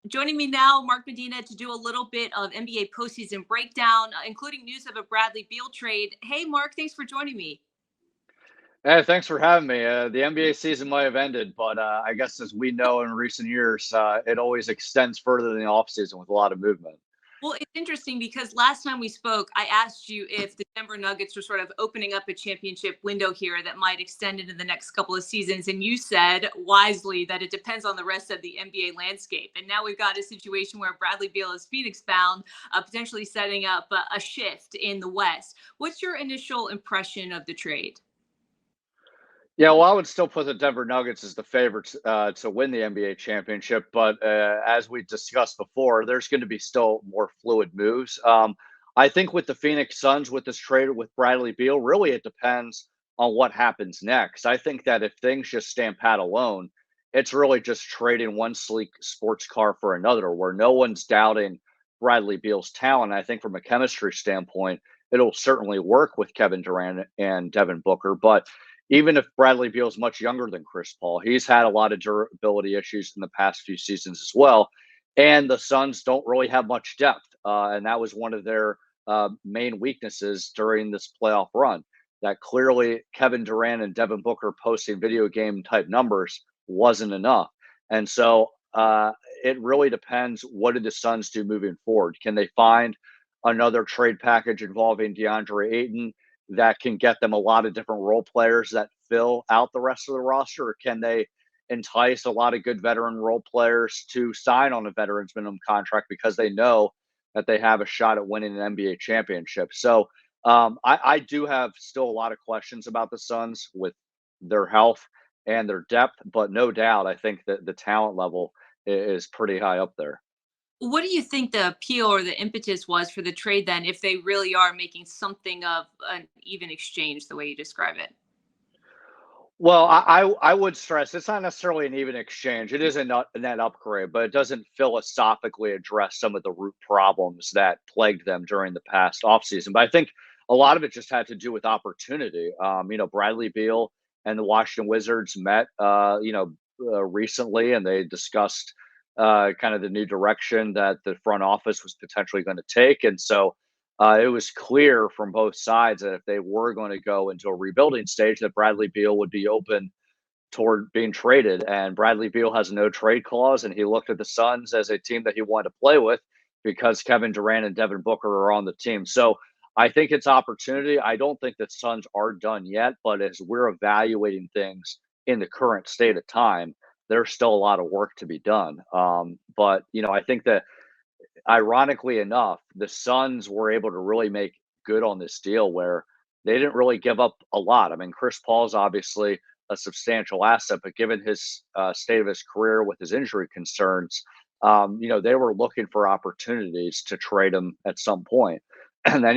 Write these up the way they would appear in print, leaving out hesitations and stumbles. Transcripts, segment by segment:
Joining me now, Mark Medina, to do a little bit of NBA postseason breakdown, including news of a Bradley Beal trade. Hey, Mark, thanks for joining me. Hey, thanks for having me. The NBA season might have ended, but I guess as we know in recent years, it always extends further than the offseason with a lot of movement. Well, it's interesting because last time we spoke, I asked you if the Denver Nuggets were sort of opening up a championship window here that might extend into the next couple of seasons. And you said wisely that it depends on the rest of the NBA landscape. And now we've got a situation where Bradley Beal is Phoenix bound, potentially setting up a shift in the West. What's your initial impression of the trade? Yeah, well, I would still put the Denver Nuggets as the favorites to win the NBA championship, but as we discussed before, there's going to be still more fluid moves. I think with the Phoenix Suns, with this trade with Bradley Beal, really it depends on what happens next. I think that if things just stand pat alone, it's really just trading one sleek sports car for another, where no one's doubting Bradley Beal's talent. I think from a chemistry standpoint, it'll certainly work with Kevin Durant and Devin Booker, but even if Bradley Beal is much younger than Chris Paul, he's had a lot of durability issues in the past few seasons as well. And the Suns don't really have much depth. And that was one of their main weaknesses during this playoff run. That clearly Kevin Durant and Devin Booker posting video game type numbers wasn't enough. And so it really depends, what do the Suns do moving forward? Can they find another trade package involving DeAndre Ayton that can get them a lot of different role players that fill out the rest of the roster? Or can they entice a lot of good veteran role players to sign on a veterans minimum contract because they know that they have a shot at winning an NBA championship? So I do have still a lot of questions about the Suns with their health and their depth, but no doubt, I think that the talent level is pretty high up there. What do you think the appeal or the impetus was for the trade then, if they really are making something of an even exchange, the way you describe it? Well, I would stress it's not necessarily an even exchange. It is a net upgrade, but it doesn't philosophically address some of the root problems that plagued them during the past offseason. But I think a lot of it just had to do with opportunity. Bradley Beal and the Washington Wizards met, recently, and they discussed kind of the new direction that the front office was potentially going to take. And so it was clear from both sides that if they were going to go into a rebuilding stage, that Bradley Beal would be open toward being traded. And Bradley Beal has a no trade clause, and he looked at the Suns as a team that he wanted to play with because Kevin Durant and Devin Booker are on the team. So I think it's opportunity. I don't think that Suns are done yet, but as we're evaluating things in the current state of time, there's still a lot of work to be done. But I think that ironically enough, the Suns were able to really make good on this deal where they didn't really give up a lot. I mean, Chris Paul's obviously a substantial asset, but given his state of his career with his injury concerns, they were looking for opportunities to trade him at some point. And then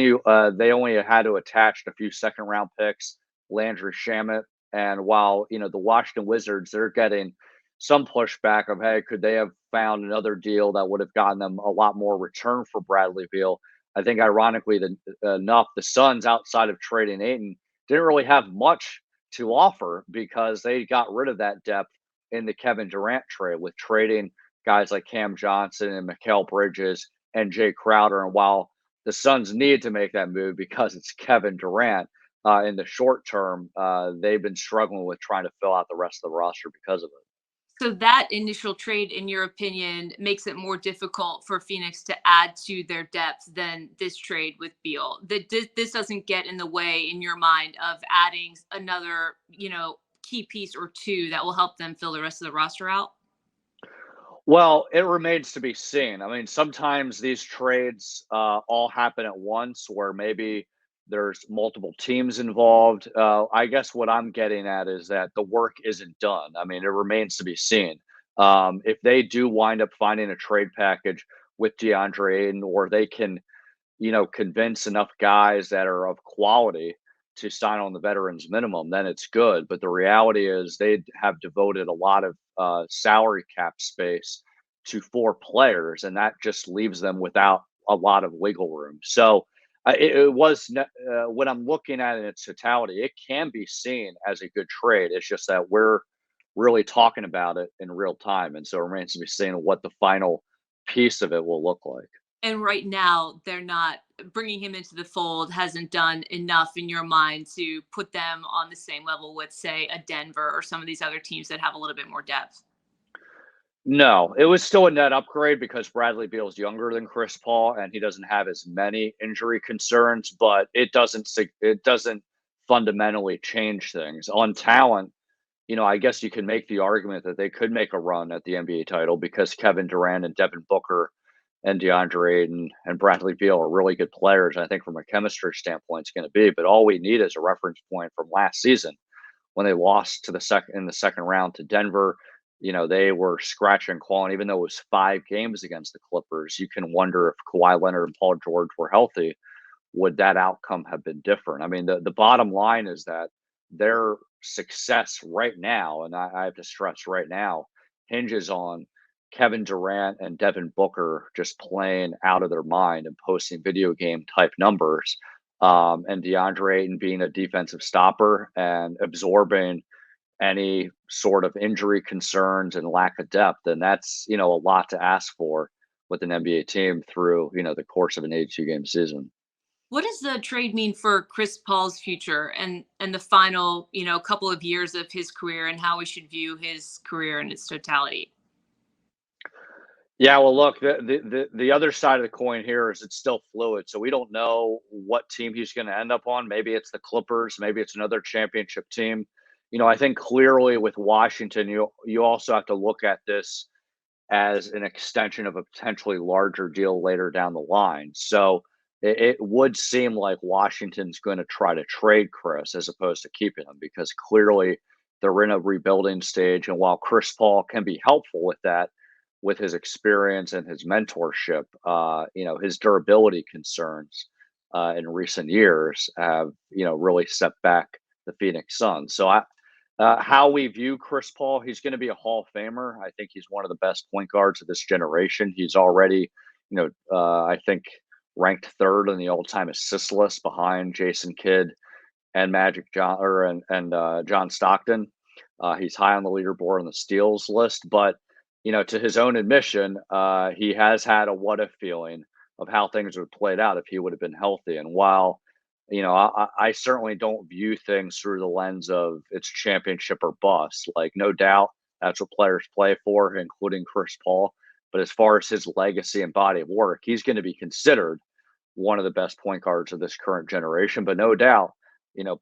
they only had to attach a few second round picks, Landry Shamet, and while the Washington Wizards, they're getting some pushback of, hey, could they have found another deal that would have gotten them a lot more return for Bradley Beal? I think, ironically enough, the Suns, outside of trading Ayton, didn't really have much to offer because they got rid of that depth in the Kevin Durant trade with trading guys like Cam Johnson and Mikal Bridges and Jay Crowder. And while the Suns need to make that move because it's Kevin Durant, in the short term, they've been struggling with trying to fill out the rest of the roster because of it. So that initial trade, in your opinion, makes it more difficult for Phoenix to add to their depth than this trade with Beal. That this doesn't get in the way, in your mind, of adding another, key piece or two that will help them fill the rest of the roster out. Well, it remains to be seen. I mean, sometimes these trades all happen at once, where maybe there's multiple teams involved. I guess what I'm getting at is that the work isn't done. I mean, it remains to be seen. If they do wind up finding a trade package with DeAndre Ayton, or they can convince enough guys that are of quality to sign on the veterans minimum, then it's good. But the reality is they have devoted a lot of salary cap space to four players, and that just leaves them without a lot of wiggle room. So when I'm looking at it in its totality, it can be seen as a good trade. It's just that we're really talking about it in real time, and so it remains to be seen what the final piece of it will look like. And right now, they're not bringing him into the fold hasn't done enough in your mind to put them on the same level with, say, a Denver or some of these other teams that have a little bit more depth. No, it was still a net upgrade because Bradley Beal's younger than Chris Paul and he doesn't have as many injury concerns, but it doesn't fundamentally change things. On talent, I guess you can make the argument that they could make a run at the NBA title because Kevin Durant and Devin Booker and DeAndre Ayton and Bradley Beal are really good players. I think from a chemistry standpoint, it's going to be. But all we need is a reference point from last season when they lost to the second round to Denver. They were scratching and clawing, even though it was 5 games against the Clippers. You can wonder if Kawhi Leonard and Paul George were healthy, would that outcome have been different? I mean, the bottom line is that their success right now, and I have to stress right now, hinges on Kevin Durant and Devin Booker just playing out of their mind and posting video game type numbers, and DeAndre Ayton being a defensive stopper and absorbing any sort of injury concerns and lack of depth. And that's, a lot to ask for with an NBA team through, the course of an 82-game season. What does the trade mean for Chris Paul's future and the final, couple of years of his career and how we should view his career in its totality? Yeah, well, look, the other side of the coin here is it's still fluid, so we don't know what team he's going to end up on. Maybe it's the Clippers, maybe it's another championship team. I think clearly with Washington, you also have to look at this as an extension of a potentially larger deal later down the line. So it would seem like Washington's going to try to trade Chris as opposed to keeping him because clearly they're in a rebuilding stage. And while Chris Paul can be helpful with that, with his experience and his mentorship, his durability concerns in recent years have, really set back the Phoenix Suns. So how we view Chris Paul, he's going to be a Hall of Famer. I think he's one of the best point guards of this generation. He's already, I think ranked third on the all-time assist list behind Jason Kidd and Magic John and John Stockton. He's high on the leaderboard on the steals list, but to his own admission, he has had a what if feeling of how things would have played out if he would have been healthy. And while, I certainly don't view things through the lens of it's championship or bust. Like, no doubt that's what players play for, including Chris Paul. But as far as his legacy and body of work, he's going to be considered one of the best point guards of this current generation. But no doubt,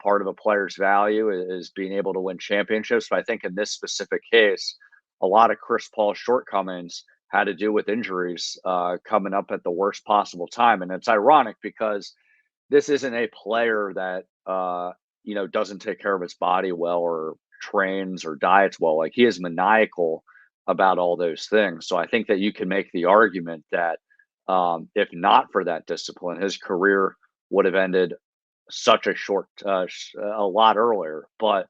part of a player's value is being able to win championships. But I think in this specific case, a lot of Chris Paul's shortcomings had to do with injuries coming up at the worst possible time. And it's ironic because this isn't a player that doesn't take care of his body well or trains or diets well. Like, he is maniacal about all those things. So I think that you can make the argument that if not for that discipline, his career would have ended such a lot earlier. But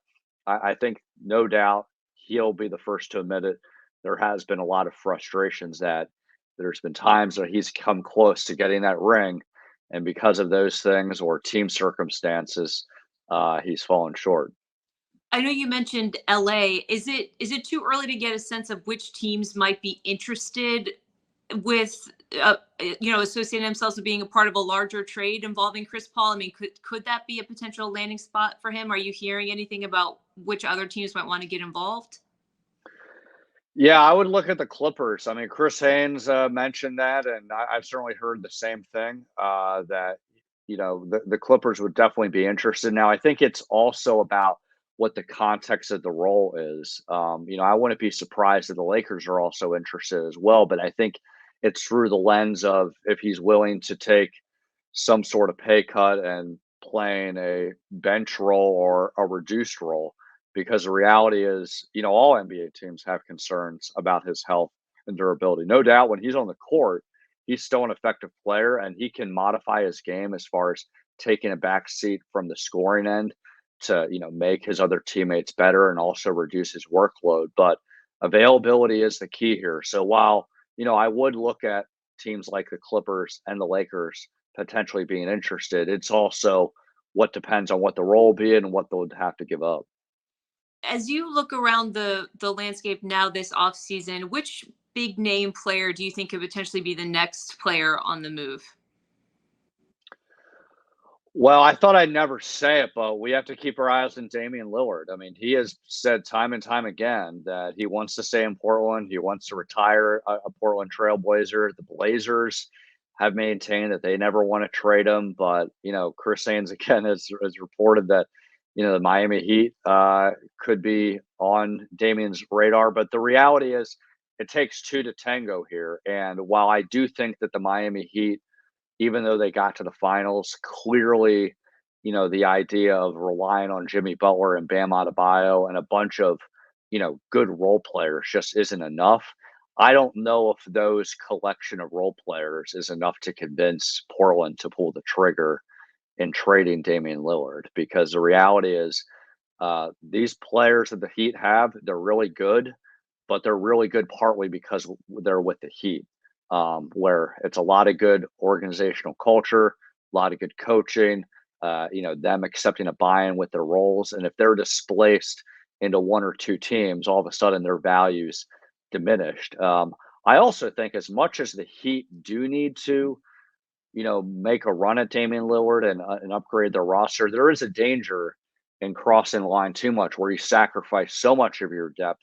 I think no doubt he'll be the first to admit it. There has been a lot of frustrations that there's been times that he's come close to getting that ring, and because of those things or team circumstances, he's fallen short. I know you mentioned LA. Is it too early to get a sense of which teams might be interested with associating themselves with being a part of a larger trade involving Chris Paul? I mean, could that be a potential landing spot for him? Are you hearing anything about which other teams might want to get involved? Yeah, I would look at the Clippers. I mean, Chris Haynes mentioned that, and I've certainly heard the same thing that the Clippers would definitely be interested. Now, I think it's also about what the context of the role is. I wouldn't be surprised if the Lakers are also interested as well, but I think it's through the lens of if he's willing to take some sort of pay cut and playing a bench role or a reduced role. Because the reality is, all NBA teams have concerns about his health and durability. No doubt when he's on the court, he's still an effective player and he can modify his game as far as taking a back seat from the scoring end to, make his other teammates better and also reduce his workload. But availability is the key here. So while, I would look at teams like the Clippers and the Lakers potentially being interested, it's also what depends on what the role will be and what they'll have to give up. As you look around the landscape now this offseason, which big name player do you think could potentially be the next player on the move? Well, I thought I'd never say it, but we have to keep our eyes on Damian Lillard. I mean, he has said time and time again that he wants to stay in Portland. He wants to retire a Portland Trailblazer. The Blazers have maintained that they never want to trade him, but Chris Haynes again has reported that the Miami Heat could be on Damian's radar. But the reality is, it takes two to tango here. And while I do think that the Miami Heat, even though they got to the finals, clearly, the idea of relying on Jimmy Butler and Bam Adebayo and a bunch of, good role players just isn't enough. I don't know if those collection of role players is enough to convince Portland to pull the trigger in trading Damian Lillard, because the reality is, these players that the Heat have, they're really good, but they're really good partly because they're with the Heat, where it's a lot of good organizational culture, a lot of good coaching, them accepting a buy-in with their roles. And if they're displaced into one or two teams, all of a sudden their values diminished. I also think as much as the Heat do need to, make a run at Damian Lillard and upgrade their roster, there is a danger in crossing the line too much where you sacrifice so much of your depth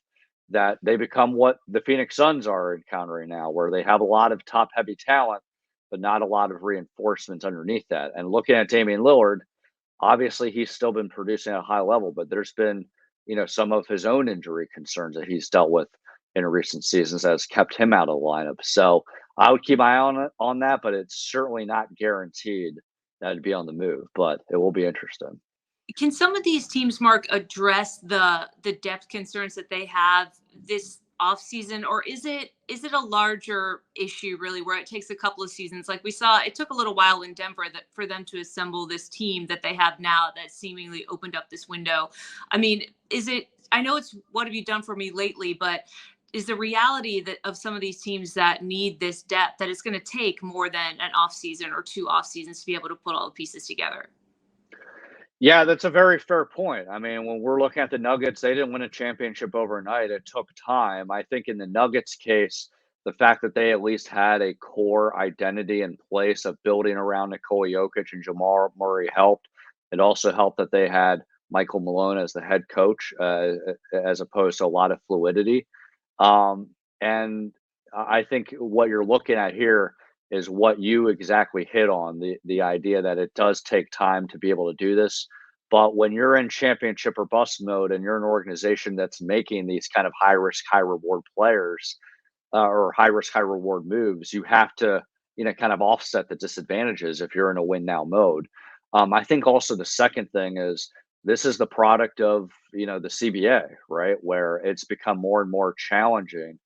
that they become what the Phoenix Suns are encountering now, where they have a lot of top heavy talent, but not a lot of reinforcements underneath that. And looking at Damian Lillard, obviously he's still been producing at a high level, but there's been, some of his own injury concerns that he's dealt with in recent seasons that has kept him out of the lineup. So I would keep my eye on that, but it's certainly not guaranteed that it'd be on the move, but it will be interesting. Can some of these teams, Mark, address the depth concerns that they have this offseason, or is it a larger issue really where it takes a couple of seasons? Like we saw, it took a little while in Denver that for them to assemble this team that they have now that seemingly opened up this window. I mean, is it? I know it's what have you done for me lately, but is the reality that of some of these teams that need this depth that it's going to take more than an off season or two off seasons to be able to put all the pieces together? Yeah, that's a very fair point. I mean, when we're looking at the Nuggets, they didn't win a championship overnight. It took time. I think in the Nuggets case, the fact that they at least had a core identity in place of building around Nikola Jokic and Jamal Murray helped. It also helped that they had Michael Malone as the head coach, as opposed to a lot of fluidity. And I think what you're looking at here is what you exactly hit on, the idea that it does take time to be able to do this. But when you're in championship or bust mode and you're an organization that's making these kind of high risk, high reward players, or high risk, high reward moves, you have to, kind of offset the disadvantages if you're in a win now mode. I think also the second thing is this is the product of, the CBA, right? Where it's become more and more challenging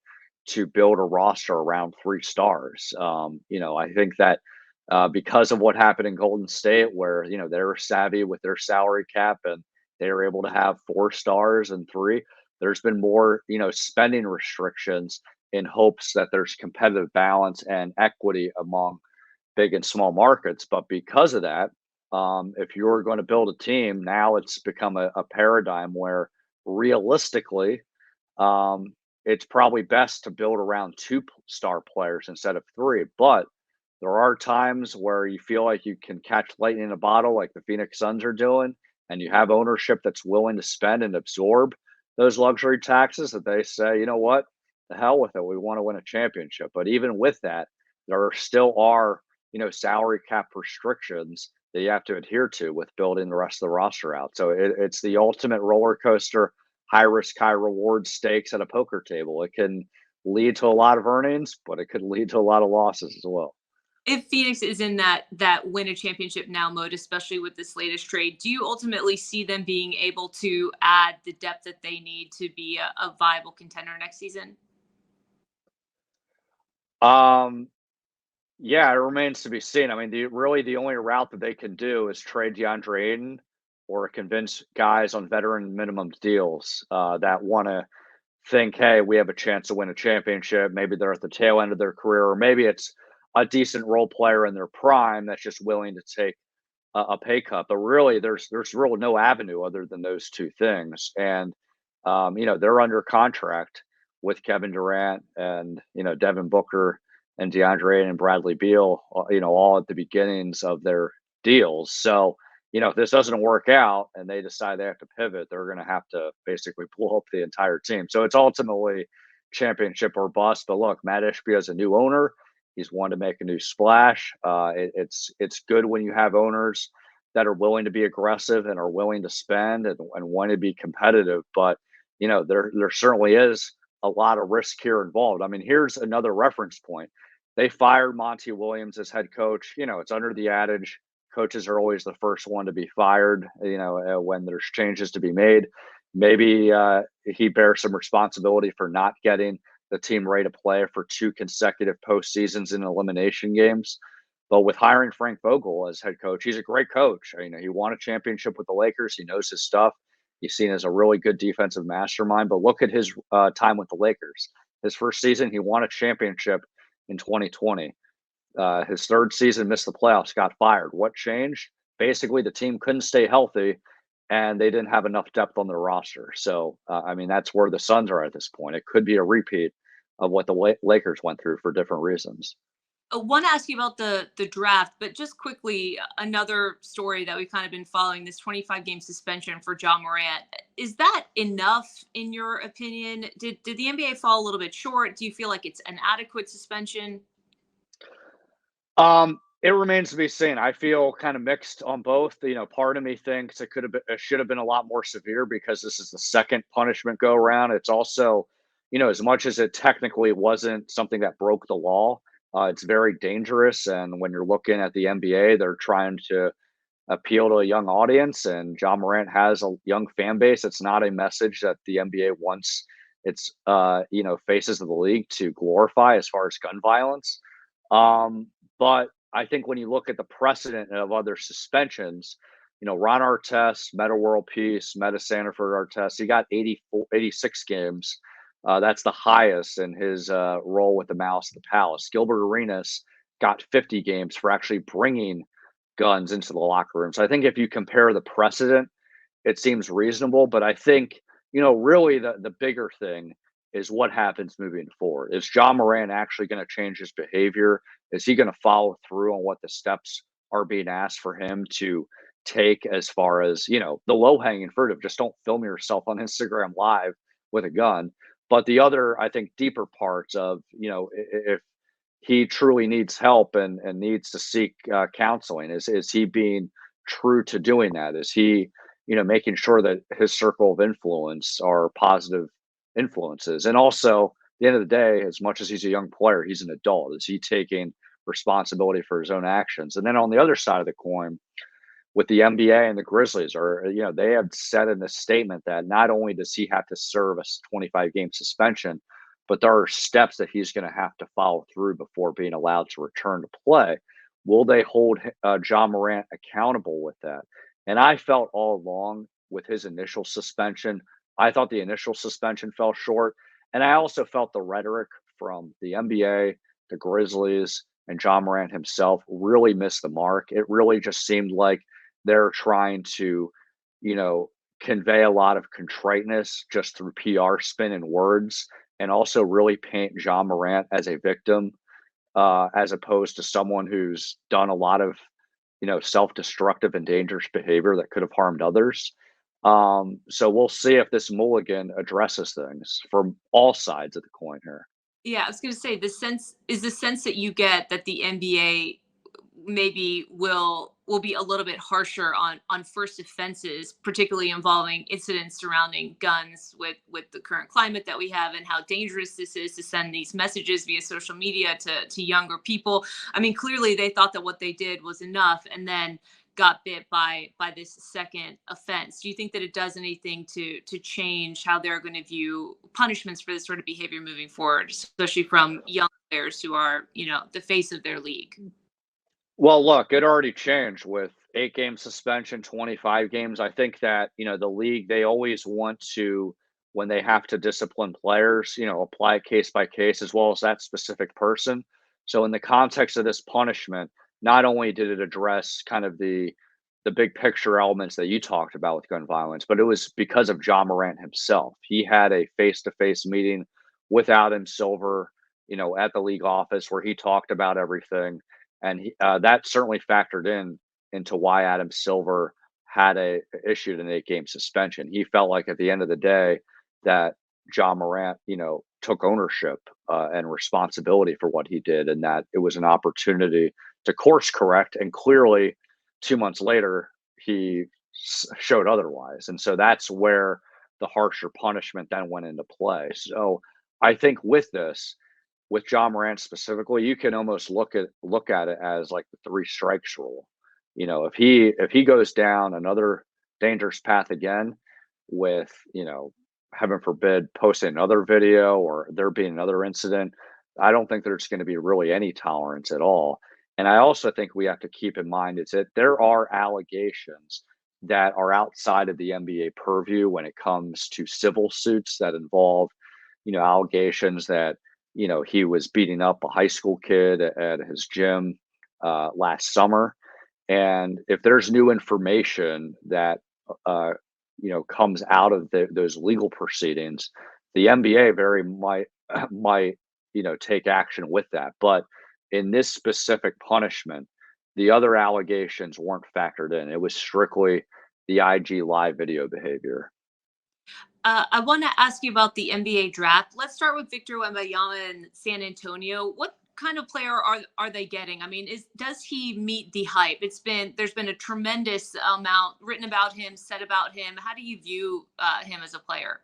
to build a roster around 3 stars. I think that because of what happened in Golden State, where they were savvy with their salary cap and they were able to have 4 stars and three, there's been more spending restrictions in hopes that there's competitive balance and equity among big and small markets. But because of that, if you're going to build a team, now it's become a paradigm where realistically, um, it's probably best to build around two-star players instead of three. But there are times where you feel like you can catch lightning in a bottle, like the Phoenix Suns are doing, and you have ownership that's willing to spend and absorb those luxury taxes that they say, you know what, the hell with it. We want to win a championship. But even with that, there still are, salary cap restrictions that you have to adhere to with building the rest of the roster out. So it's the ultimate roller coaster, high risk, high reward stakes at a poker table. It can lead to a lot of earnings, but it could lead to a lot of losses as well. If Phoenix is in that win a championship now mode, especially with this latest trade, do you ultimately see them being able to add the depth that they need to be a viable contender next season? Um, yeah, it remains to be seen. I mean, the only route that they can do is trade DeAndre Ayton or convince guys on veteran minimum deals that want to think, hey, we have a chance to win a championship. Maybe they're at the tail end of their career, or maybe it's a decent role player in their prime that's just willing to take a pay cut. But really, there's really no avenue other than those two things. And they're under contract with Kevin Durant and, Devin Booker and DeAndre Ayton and Bradley Beal, all at the beginnings of their deals. So, if this doesn't work out and they decide they have to pivot, they're going to have to basically blow up the entire team. So it's ultimately championship or bust. But look, Matt Ishbia is a new owner. He's wanted to make a new splash. It's good when you have owners that are willing to be aggressive and are willing to spend and want to be competitive. But there certainly is a lot of risk here involved. I mean, here's another reference point. They fired Monty Williams as head coach. It's under the adage coaches are always the first one to be fired, when there's changes to be made. Maybe he bears some responsibility for not getting the team ready to play for 2 consecutive postseasons in elimination games. But with hiring Frank Vogel as head coach, he's a great coach. He won a championship with the Lakers. He knows his stuff. He's seen as a really good defensive mastermind. But look at his time with the Lakers. His first season, he won a championship in 2020. His third season, missed the playoffs, got fired. What changed? Basically, the team couldn't stay healthy, and they didn't have enough depth on their roster. So, that's where the Suns are at this point. It could be a repeat of what the Lakers went through for different reasons. I want to ask you about the draft, but just quickly, another story that we've kind of been following, this 25-game suspension for Ja Morant. Is that enough in your opinion? Did the NBA fall a little bit short? Do you feel like it's an adequate suspension? It remains to be seen. I feel kind of mixed on both. Part of me thinks it should have been a lot more severe because this is the second punishment go around. It's also, as much as it technically wasn't something that broke the law, it's very dangerous. And when you're looking at the NBA, they're trying to appeal to a young audience, and Ja Morant has a young fan base. It's not a message that the NBA wants its faces of the league to glorify as far as gun violence. But I think when you look at the precedent of other suspensions, Ron Artest, Meta World Peace, Meta Sanford Artest, he got 86 games. That's the highest in his role with the Malice at the Palace. Gilbert Arenas got 50 games for actually bringing guns into the locker room. So I think if you compare the precedent, it seems reasonable. But I think, really the bigger thing is what happens moving forward. Is Ja Morant actually going to change his behavior? Is he going to follow through on what the steps are being asked for him to take, as far as, the low hanging fruit of just don't film yourself on Instagram Live with a gun? But the other, I think, deeper parts of, if he truly needs help and needs to seek counseling, is he being true to doing that? Is he, making sure that his circle of influence are positive influences? And also, at the end of the day, as much as he's a young player, he's an adult. Is he taking responsibility for his own actions? And then on the other side of the coin, with the NBA and the Grizzlies, or they have said in this statement that not only does he have to serve a 25-game suspension, but there are steps that he's going to have to follow through before being allowed to return to play. Will they hold Ja Morant accountable with that? And I felt all along with his initial suspension, I thought the initial suspension fell short. And I also felt the rhetoric from the NBA, the Grizzlies, and Ja Morant himself really missed the mark. It really just seemed like they're trying to, convey a lot of contriteness just through PR spin and words, and also really paint Ja Morant as a victim, as opposed to someone who's done a lot of, self-destructive and dangerous behavior that could have harmed others. So we'll see if this mulligan addresses things from all sides of the coin here. Yeah, I was going to say the sense that you get that the NBA maybe will be a little bit harsher on first offenses, particularly involving incidents surrounding guns with the current climate that we have and how dangerous this is to send these messages via social media to younger people. I mean, clearly they thought that what they did was enough, and then got bit by this second offense. Do you think that it does anything to change how they're going to view punishments for this sort of behavior moving forward, especially from young players who are, the face of their league? Well, look, it already changed with 8-game suspension, 25 games. I think that, the league, they always want to, when they have to discipline players, apply it case by case as well as that specific person. So in the context of this punishment, not only did it address kind of the big picture elements that you talked about with gun violence, but it was because of Ja Morant himself. He had a face-to-face meeting with Adam Silver, at the league office where he talked about everything, and that certainly factored into why Adam Silver had issued an 8-game suspension. He felt like at the end of the day that John Morant, took ownership and responsibility for what he did, and that it was an opportunity to course correct. And clearly, 2 months later, he showed otherwise, and so that's where the harsher punishment then went into play. So I think with John Morant specifically, you can almost look at it as like the three strikes rule. If he goes down another dangerous path again with, heaven forbid, posting another video or there being another incident, I don't think there's going to be really any tolerance at all. And I also think we have to keep in mind is that there are allegations that are outside of the NBA purview when it comes to civil suits that involve, allegations that, he was beating up a high school kid at his gym last summer. And if there's new information that comes out of those legal proceedings, the NBA very might take action with that. But in this specific punishment, the other allegations weren't factored in. It was strictly the IG live video behavior. I want to ask you about the NBA draft. Let's start with Victor Wembanyama in San Antonio. What kind of player are they getting? I mean, does he meet the hype? There's been a tremendous amount written about him, said about him. How do you view him as a player?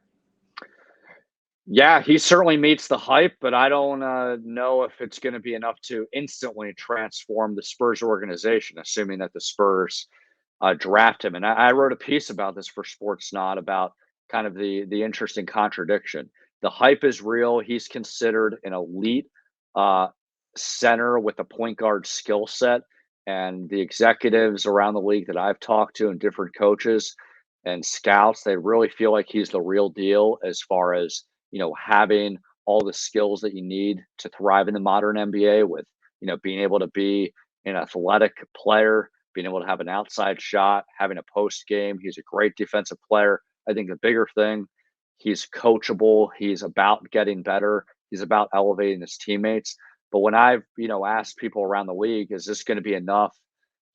Yeah, he certainly meets the hype, but I don't know if it's going to be enough to instantly transform the Spurs organization, assuming that the Spurs draft him. And I wrote a piece about this for Sportsnaut about kind of the interesting contradiction. The hype is real. He's considered an elite uh, center with a point guard skill set, and the executives around the league that I've talked to and different coaches and scouts, they really feel like he's the real deal as far as having all the skills that you need to thrive in the modern NBA with being able to be an athletic player, being able to have an outside shot, having a post game. He's a great defensive player. I think the bigger thing, he's coachable. He's about getting better. He's about elevating his teammates. But when I've asked people around the league, is this going to be enough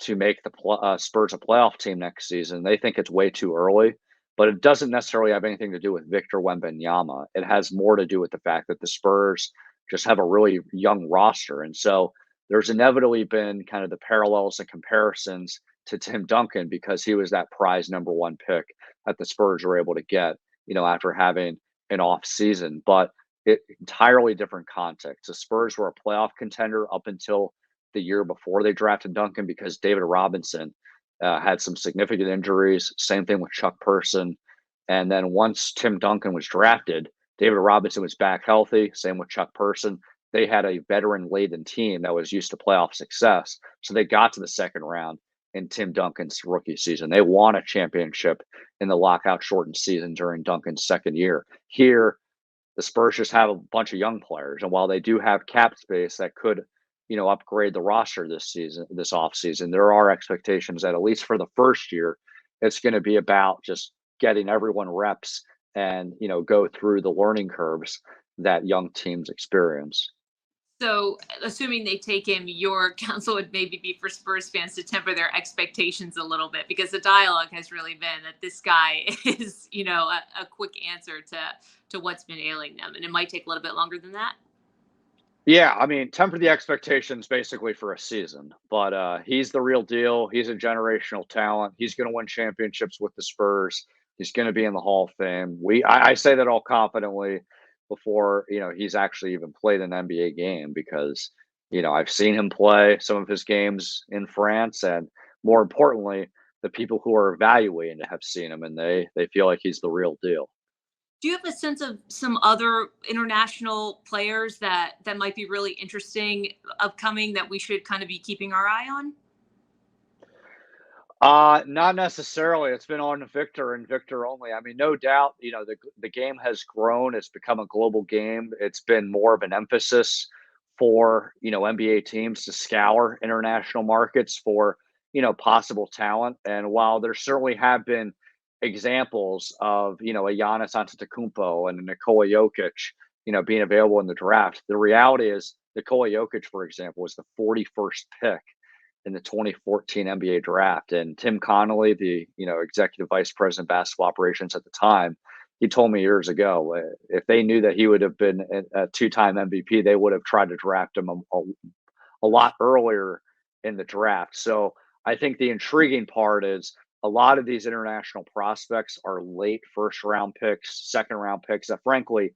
to make the Spurs a playoff team next season? They think it's way too early. But it doesn't necessarily have anything to do with Victor Wembanyama. It has more to do with the fact that the Spurs just have a really young roster. And so there's inevitably been kind of the parallels and comparisons to Tim Duncan because he was that prize number one pick that the Spurs were able to get, after having an off season. But it entirely different context. The Spurs were a playoff contender up until the year before they drafted Duncan because David Robinson had some significant injuries. Same thing with Chuck Person. And then once Tim Duncan was drafted, David Robinson was back healthy. Same with Chuck Person. They had a veteran laden team that was used to playoff success. So they got to the second round in Tim Duncan's rookie season. They won a championship in the lockout shortened season during Duncan's second year. Here, the Spurs just have a bunch of young players. And while they do have cap space that could upgrade the roster this off season, there are expectations that at least for the first year, it's going to be about just getting everyone reps and, go through the learning curves that young teams experience. So, assuming they take him, your counsel would maybe be for Spurs fans to temper their expectations a little bit because the dialogue has really been that this guy is, a quick answer to what's been ailing them, and it might take a little bit longer than that. Yeah, I mean, temper the expectations basically for a season, but he's the real deal. He's a generational talent. He's going to win championships with the Spurs. He's going to be in the Hall of Fame. I say that all confidently before he's actually even played an NBA game because I've seen him play some of his games in France, and more importantly, the people who are evaluating it have seen him, and they feel like he's the real deal. Do you have a sense of some other international players that might be really interesting upcoming that we should kind of be keeping our eye on? Not necessarily. It's been on Victor and Victor only. I mean, no doubt, the game has grown. It's become a global game. It's been more of an emphasis for, NBA teams to scour international markets for, possible talent. And while there certainly have been examples of, a Giannis Antetokounmpo and a Nikola Jokic being available in the draft. The reality is Nikola Jokic, for example, was the 41st pick in the 2014 NBA draft. And Tim Connolly, the executive vice president of basketball operations at the time, he told me years ago, if they knew that he would have been a two-time MVP, they would have tried to draft him a lot earlier in the draft. So I think the intriguing part is a lot of these international prospects are late first round picks, second round picks that frankly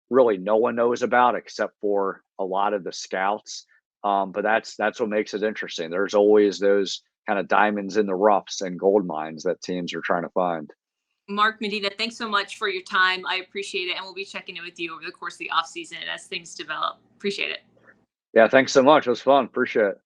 really no one knows about except for a lot of the scouts. But that's what makes it interesting. There's always those kind of diamonds in the roughs and gold mines that teams are trying to find. Mark Medina, thanks so much for your time. I appreciate it. And we'll be checking in with you over the course of the offseason as things develop. Appreciate it. Yeah, thanks so much. It was fun. Appreciate it.